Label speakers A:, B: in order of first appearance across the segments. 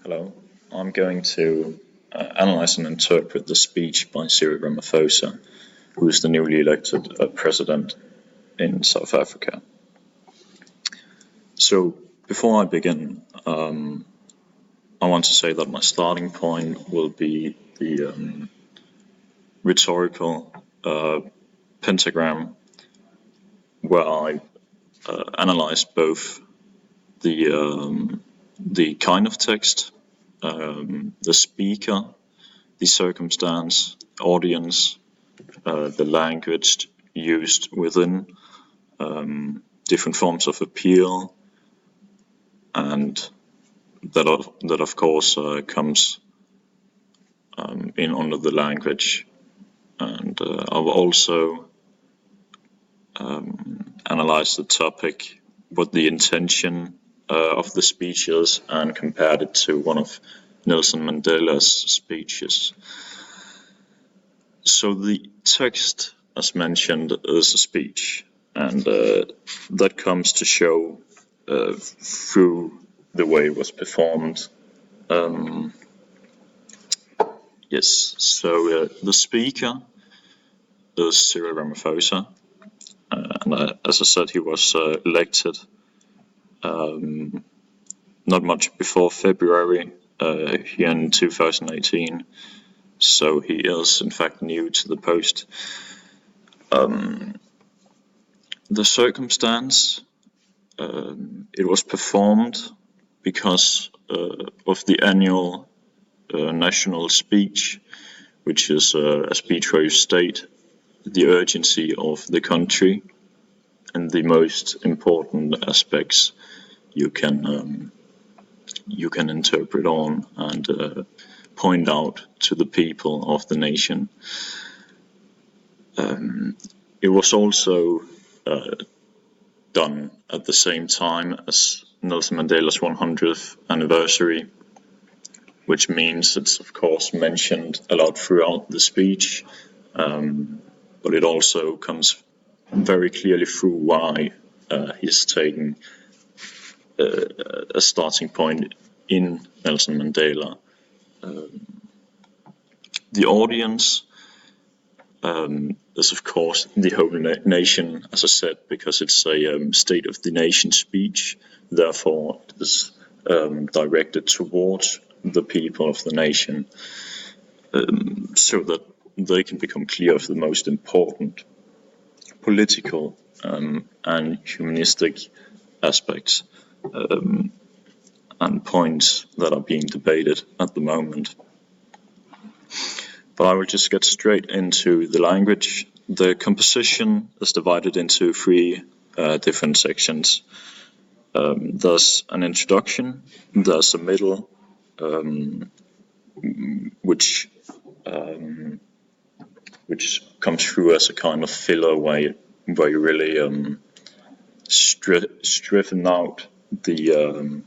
A: Hello, I'm going to analyze and interpret the speech by Cyril Ramaphosa, who is the newly elected president in South Africa. So, before I begin, I want to say that my starting point will be the rhetorical pentagram, where I analyze both the kind of text, the speaker, the circumstance, audience, the language used within, different forms of appeal, and that of course comes in under the language. And I will also analyze the topic, what the intention of the speech is, and compared it to one of Nelson Mandela's speeches. So the text, as mentioned, is a speech, and that comes to show through the way it was performed. Yes, so the speaker is Cyril Ramaphosa, and as I said, he was elected not much before February here in 2018, so he is in fact new to the post. The circumstance, it was performed because of the annual national speech, which is a speech where you state the urgency of the country and the most important aspects you can interpret on and point out to the people of the nation. It was also done at the same time as Nelson Mandela's 100th anniversary, which means it's of course mentioned a lot throughout the speech, but it also comes very clearly through why he's taking a starting point in Nelson Mandela. The audience is of course the whole nation, as I said, because it's a State of the Nation speech, therefore it is directed towards the people of the nation, so that they can become clear of the most important political and humanistic aspects and points that are being debated at the moment. But I will just get straight into the language. The composition is divided into three different sections. There's an introduction, there's a middle, which comes through as a kind of filler where you really striven out the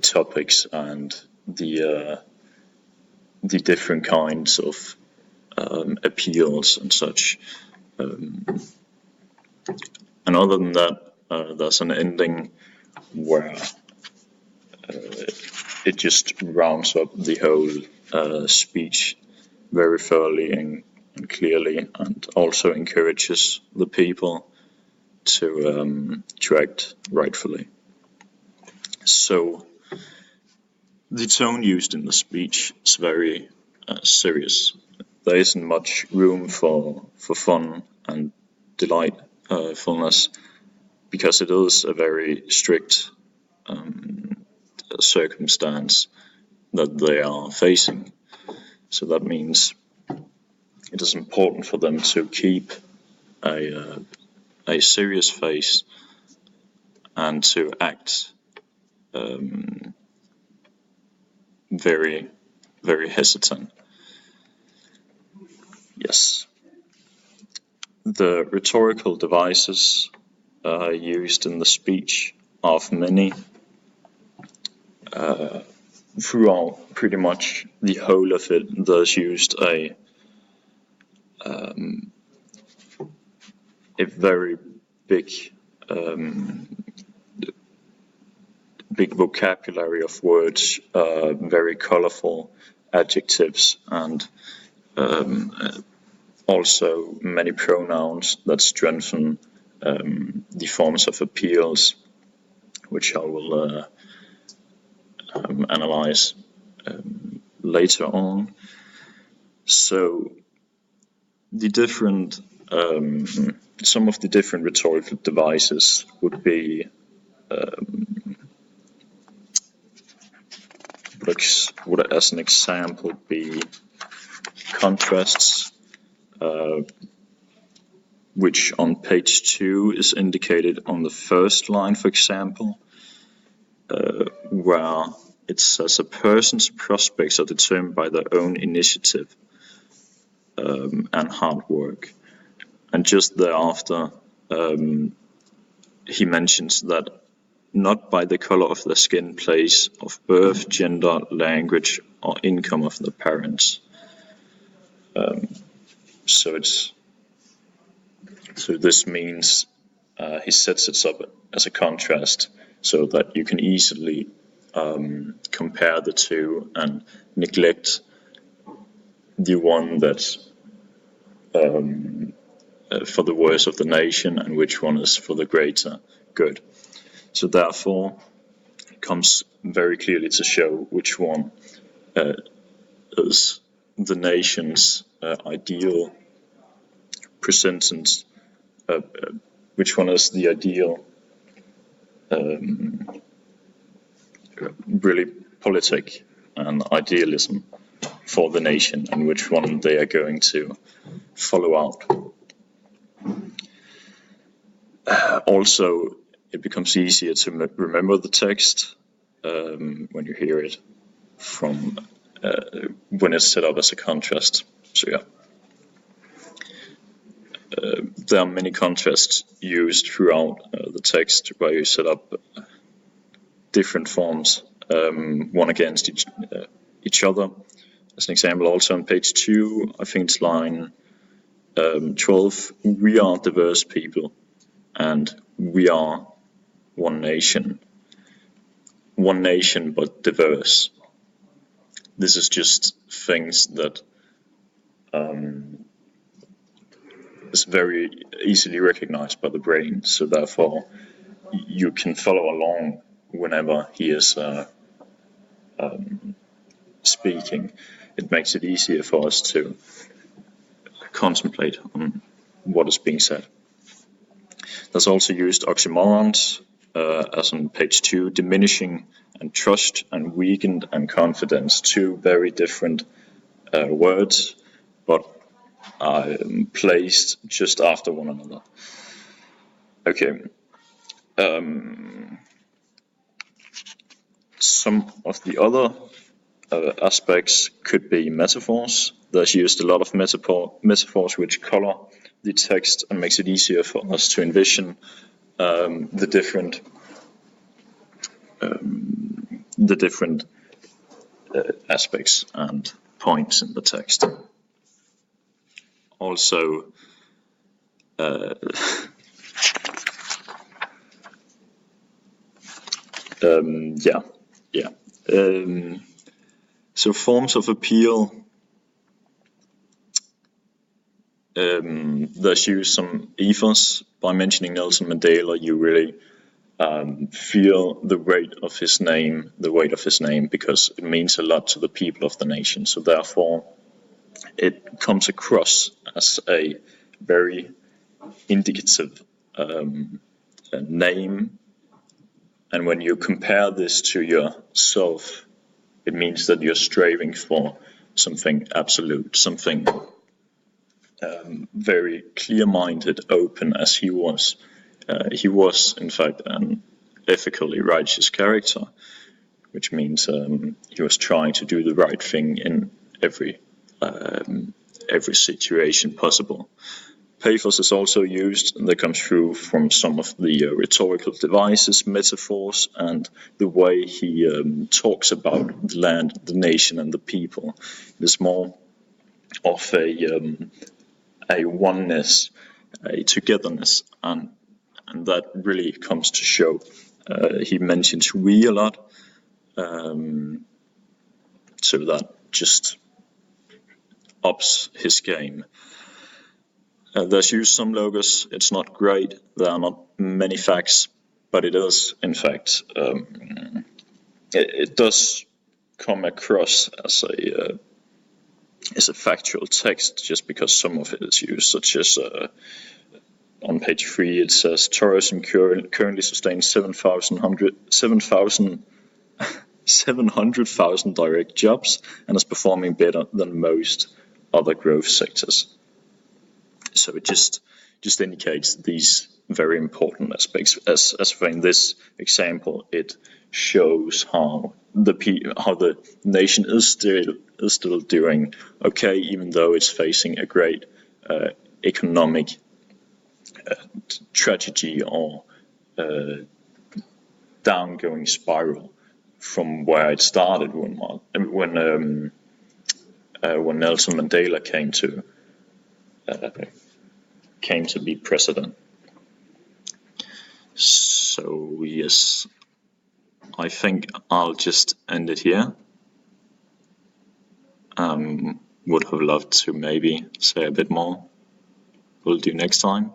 A: topics and the different kinds of appeals and such. And other than that, there's an ending where it just rounds up the whole speech very thoroughly and clearly, and also encourages the people to act rightfully. So the tone used in the speech is very serious. There isn't much room for fun and delightfulness, because it is a very strict circumstance that they are facing. So that means it is important for them to keep a serious face and to act very, very hesitant. Yes. The rhetorical devices used in the speech are of many. Throughout pretty much the whole of it, there's used a very big big vocabulary of words, very colorful adjectives, and also many pronouns that strengthen the forms of appeals, which I will analyze later on. So the different some of the different rhetorical devices would be would as an example be contrasts, which on page 2 is indicated on the first line, for example, where it says a person's prospects are determined by their own initiative and hard work. And just thereafter, he mentions that not by the color of their skin, place of birth, gender, language, or income of the parents. So this means he sets it up as a contrast so that you can easily compare the two and neglect the one that's for the worse of the nation and which one is for the greater good. So therefore, it comes very clearly to show which one is the nation's ideal presentence, which one is the ideal really politic and idealism for the nation, and which one they are going to follow out. Also, it becomes easier to remember the text when you hear it from when it's set up as a contrast. So yeah, there are many contrasts used throughout the text where you set up different forms, one against each other. As an example, also on page 2, I think it's line 12, we are diverse people and we are one nation but diverse. This is just things that is very easily recognized by the brain, so therefore you can follow along whenever he is speaking. It makes it easier for us to contemplate on what is being said. There's also used oxymorons, as on page 2, diminishing and trust and weakened and confidence, two very different words, but placed just after one another. Okay. Some of the other aspects could be metaphors. There's used a lot of metaphors which color the text and makes it easier for us to envision the different aspects and points in the text. Also, so forms of appeal. There's used some ethos. By mentioning Nelson Mandela, you really feel the weight of his name, because it means a lot to the people of the nation. So therefore, it comes across as a very indicative name. And when you compare this to yourself, it means that you're striving for something absolute, something very clear-minded, open, as he was. He was, in fact, an ethically righteous character, which means he was trying to do the right thing in every situation possible. Pathos is also used, and that comes through from some of the rhetorical devices, metaphors, and the way he talks about the land, the nation, and the people. It is more of a oneness, a togetherness, and and that really comes to show. He mentions we a lot, so that just ups his game. There's used some logos. It's not great. There are not many facts, but it is, in fact, it does come across as a factual text, just because some of it is used, such as on page 3 it says tourism currently sustains 700,000 direct jobs and is performing better than most other growth sectors. So it just indicates these very important aspects. As for in this example, it shows how the nation is still doing okay, even though it's facing a great economic tragedy or downgoing spiral from where it started when Nelson Mandela came to be president. So yes, I think I'll just end it here. Would have loved to maybe say a bit more. We'll do next time.